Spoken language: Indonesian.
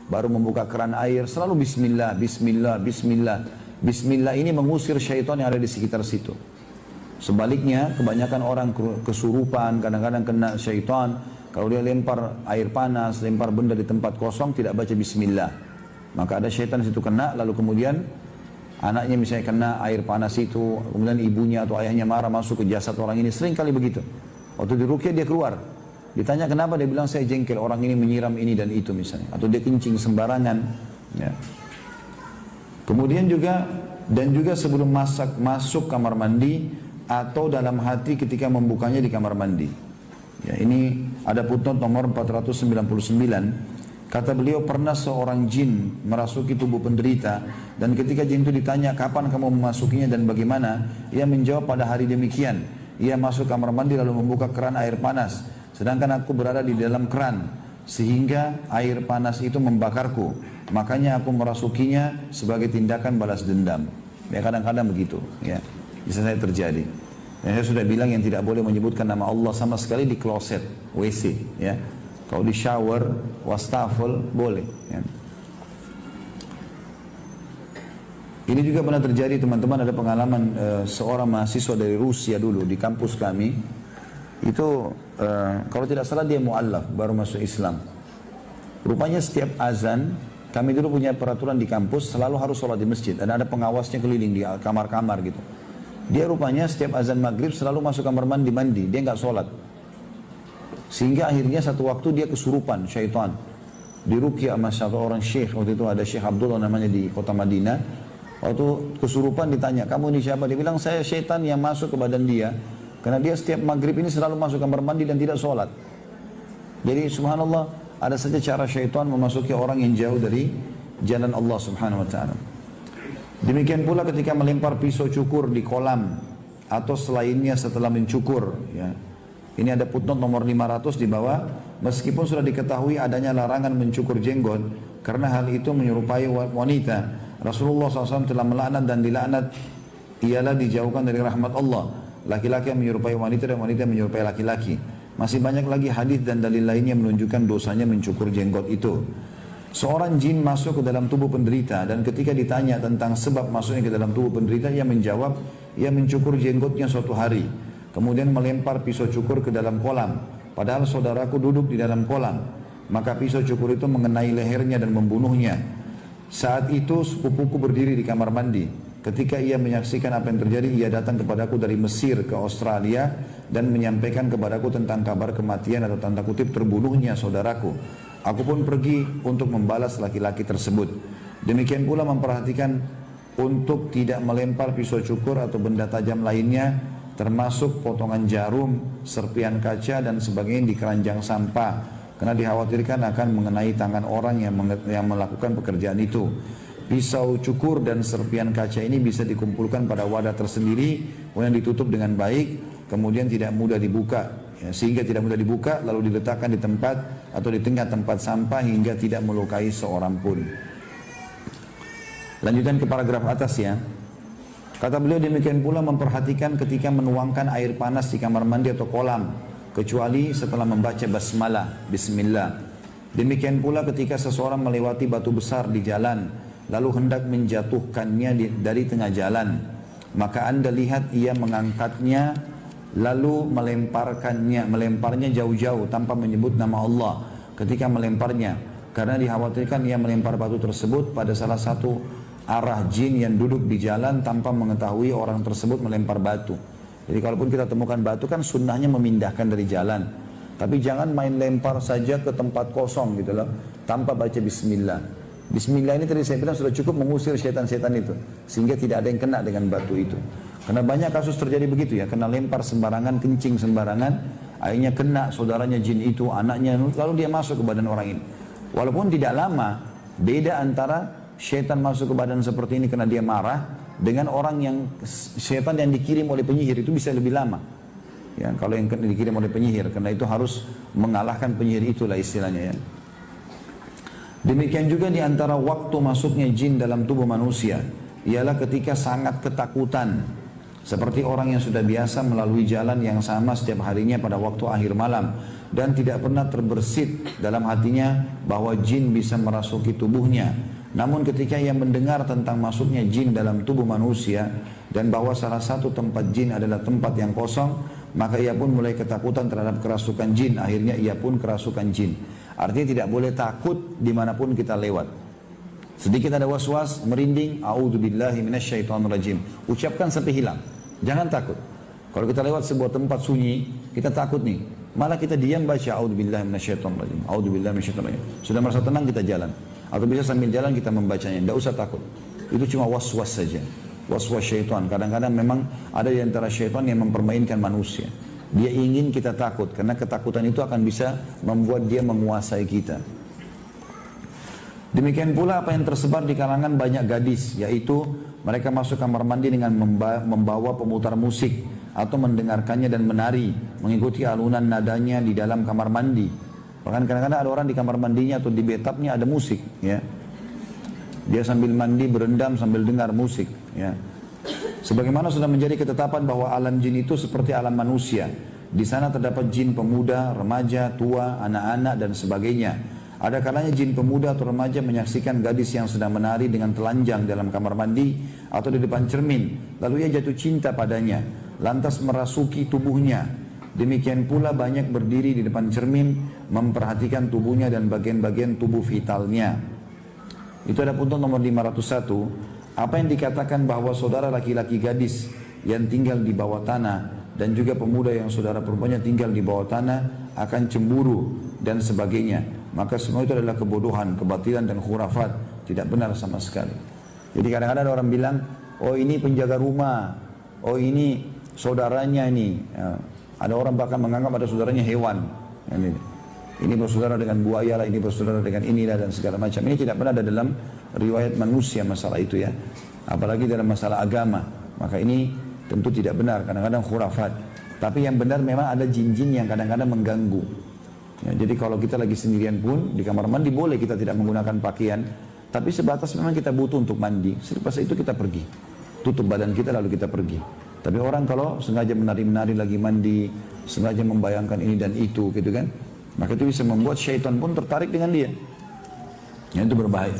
baru membuka keran air, selalu bismillah, bismillah, bismillah. Bismillah ini mengusir syaitan yang ada di sekitar situ. Sebaliknya, kebanyakan orang kesurupan, kadang-kadang kena syaitan, kalau dia lempar air panas, lempar benda di tempat kosong, tidak baca bismillah. Maka ada syaitan di situ kena, lalu kemudian anaknya misalnya kena air panas itu, kemudian ibunya atau ayahnya marah masuk ke jasad orang ini, sering kali begitu. Waktu diruqyah dia keluar, ditanya kenapa, dia bilang saya jengkel orang ini menyiram ini dan itu misalnya, atau dia kencing sembarangan. Ya. Kemudian juga sebelum masuk kamar mandi atau dalam hati ketika membukanya di kamar mandi. Ya, ini ada footnote nomor 499. Kata beliau, pernah seorang jin merasuki tubuh penderita, dan ketika jin itu ditanya kapan kamu memasukinya dan bagaimana, ia menjawab pada hari demikian. Ia masuk kamar mandi lalu membuka keran air panas, sedangkan aku berada di dalam keran, sehingga air panas itu membakarku. Makanya aku merasukinya sebagai tindakan balas dendam. Ya, kadang-kadang begitu. Ya, bisa saya terjadi. Dan saya sudah bilang yang tidak boleh menyebutkan nama Allah sama sekali di kloset, WC. Ya. Kalau di shower, wastafel, boleh. Ya. Ini juga pernah terjadi teman-teman, ada pengalaman seorang mahasiswa dari Rusia dulu di kampus kami. Itu kalau tidak salah dia mu'allaf, baru masuk Islam. Rupanya setiap azan, kami dulu punya peraturan di kampus, selalu harus sholat di masjid. Dan ada pengawasnya keliling di kamar-kamar gitu. Dia rupanya setiap azan maghrib selalu masuk kamar mandi, dia nggak sholat. Sehingga akhirnya satu waktu dia kesurupan, syaitan. Diruqyah sama satu orang syekh, waktu itu ada Syekh Abdullah namanya di kota Madinah. Waktu kesurupan ditanya, kamu ini siapa? Dia bilang, saya syaitan yang masuk ke badan dia. Karena dia setiap maghrib ini selalu masuk kamar mandi dan tidak sholat. Jadi subhanallah, ada saja cara syaitan memasuki orang yang jauh dari jalan Allah subhanahu wa ta'ala. Demikian pula ketika melempar pisau cukur di kolam atau selainnya setelah mencukur. Ya. Ini ada footnote nomor 500 di bawah. Meskipun sudah diketahui adanya larangan mencukur jenggot, karena hal itu menyerupai wanita, Rasulullah SAW telah melaknat dan dilaknat ialah dijauhkan dari rahmat Allah. Laki-laki yang menyerupai wanita dan wanita yang menyerupai laki-laki. Masih banyak lagi hadis dan dalil lainnya menunjukkan dosanya mencukur jenggot itu. Seorang jin masuk ke dalam tubuh penderita, dan ketika ditanya tentang sebab masuknya ke dalam tubuh penderita, ia menjawab, ia mencukur jenggotnya suatu hari, kemudian melempar pisau cukur ke dalam kolam, padahal saudaraku duduk di dalam kolam. Maka pisau cukur itu mengenai lehernya dan membunuhnya. Saat itu sepupuku berdiri di kamar mandi. Ketika ia menyaksikan apa yang terjadi, ia datang kepadaku dari Mesir ke Australia dan menyampaikan kepadaku tentang kabar kematian atau tanda kutip terbunuhnya saudaraku. Aku pun pergi untuk membalas laki-laki tersebut. Demikian pula memperhatikan untuk tidak melempar pisau cukur atau benda tajam lainnya, termasuk potongan jarum, serpian kaca dan sebagainya di keranjang sampah, karena dikhawatirkan akan mengenai tangan orang yang melakukan pekerjaan itu. Pisau cukur dan serpian kaca ini bisa dikumpulkan pada wadah tersendiri, kemudian ditutup dengan baik, kemudian tidak mudah dibuka, ya, sehingga tidak mudah dibuka, lalu diletakkan di tempat atau di tengah tempat sampah hingga tidak melukai seorang pun. Lanjutan ke paragraf atas ya. Kata beliau, demikian pula memperhatikan ketika menuangkan air panas di kamar mandi atau kolam, kecuali setelah membaca basmalah, bismillah. Demikian pula ketika seseorang melewati batu besar di jalan, lalu hendak menjatuhkannya dari tengah jalan, maka Anda lihat ia mengangkatnya lalu melemparnya jauh-jauh tanpa menyebut nama Allah ketika melemparnya, karena dikhawatirkan ia melempar batu tersebut pada salah satu arah jin yang duduk di jalan tanpa mengetahui orang tersebut melempar batu. Jadi kalaupun kita temukan batu, kan sunnahnya memindahkan dari jalan, tapi jangan main lempar saja ke tempat kosong gitu loh, tanpa baca bismillah. Bismillah ini tadi saya bilang sudah cukup mengusir setan-setan itu, sehingga tidak ada yang kena dengan batu itu. Karena banyak kasus terjadi begitu ya, kena lempar sembarangan, kencing sembarangan, akhirnya kena saudaranya jin itu, anaknya, lalu dia masuk ke badan orang ini. Walaupun tidak lama, beda antara setan masuk ke badan seperti ini karena dia marah, dengan orang yang setan yang dikirim oleh penyihir itu bisa lebih lama. Ya, kalau yang dikirim oleh penyihir, karena itu harus mengalahkan penyihir itulah istilahnya ya. Demikian juga di antara waktu masuknya jin dalam tubuh manusia, ialah ketika sangat ketakutan seperti orang yang sudah biasa melalui jalan yang sama setiap harinya pada waktu akhir malam, dan tidak pernah terbersit dalam hatinya bahwa jin bisa merasuki tubuhnya. Namun ketika ia mendengar tentang masuknya jin dalam tubuh manusia dan bahwa salah satu tempat jin adalah tempat yang kosong, maka ia pun mulai ketakutan terhadap kerasukan jin. Akhirnya ia pun kerasukan jin. Artinya tidak boleh takut dimanapun kita lewat. Sedikit ada was-was, merinding, a'udzubillahi minasyaitonirrajim. Ucapkan sampai hilang. Jangan takut. Kalau kita lewat sebuah tempat sunyi, kita takut nih. Malah kita diam baca a'udzubillahi minasyaitonirrajim. A'udzubillahi minasyaitonirrajim. Sudah merasa tenang kita jalan. Atau bisa sambil jalan kita membacanya. Tidak usah takut. Itu cuma was-was saja. Was-was syaitan. Kadang-kadang memang ada di antara syaitan yang mempermainkan manusia. Dia ingin kita takut. Karena ketakutan itu akan bisa membuat dia menguasai kita. Demikian pula apa yang tersebar di kalangan banyak gadis, yaitu mereka masuk kamar mandi dengan membawa pemutar musik atau mendengarkannya dan menari, mengikuti alunan nadanya di dalam kamar mandi. Bahkan kadang-kadang ada orang di kamar mandinya atau di bathtubnya ada musik, ya. Dia sambil mandi berendam sambil dengar musik, ya. Sebagaimana sudah menjadi ketetapan bahwa alam jin itu seperti alam manusia. Di sana terdapat jin pemuda, remaja, tua, anak-anak dan sebagainya. Ada kalanya jin pemuda atau remaja menyaksikan gadis yang sedang menari dengan telanjang dalam kamar mandi atau di depan cermin. Lalu ia jatuh cinta padanya, lantas merasuki tubuhnya. Demikian pula banyak berdiri di depan cermin, memperhatikan tubuhnya dan bagian-bagian tubuh vitalnya. Itu ada punten nomor 501. Apa yang dikatakan bahwa saudara laki-laki gadis yang tinggal di bawah tanah dan juga pemuda yang saudara perempuannya tinggal di bawah tanah akan cemburu dan sebagainya. Maka semua itu adalah kebodohan, kebatilan dan khurafat. Tidak benar sama sekali. Jadi kadang-kadang ada orang bilang, oh ini penjaga rumah, oh ini saudaranya ini. Ya, ada orang bahkan menganggap ada saudaranya hewan. Ini bersaudara dengan buaya lah, ini bersaudara dengan inilah dan segala macam. Ini tidak pernah ada dalam riwayat manusia masalah itu ya. Apalagi dalam masalah agama. Maka ini tentu tidak benar, kadang-kadang khurafat. Tapi yang benar memang ada jin-jin yang kadang-kadang mengganggu. Ya, jadi kalau kita lagi sendirian pun di kamar mandi boleh kita tidak menggunakan pakaian, tapi sebatas memang kita butuh untuk mandi. Selepas itu kita pergi, tutup badan kita lalu kita pergi. Tapi orang kalau sengaja menari-menari lagi mandi, sengaja membayangkan ini dan itu gitu kan, maka itu bisa membuat syaitan pun tertarik dengan dia. Yang itu berbahaya.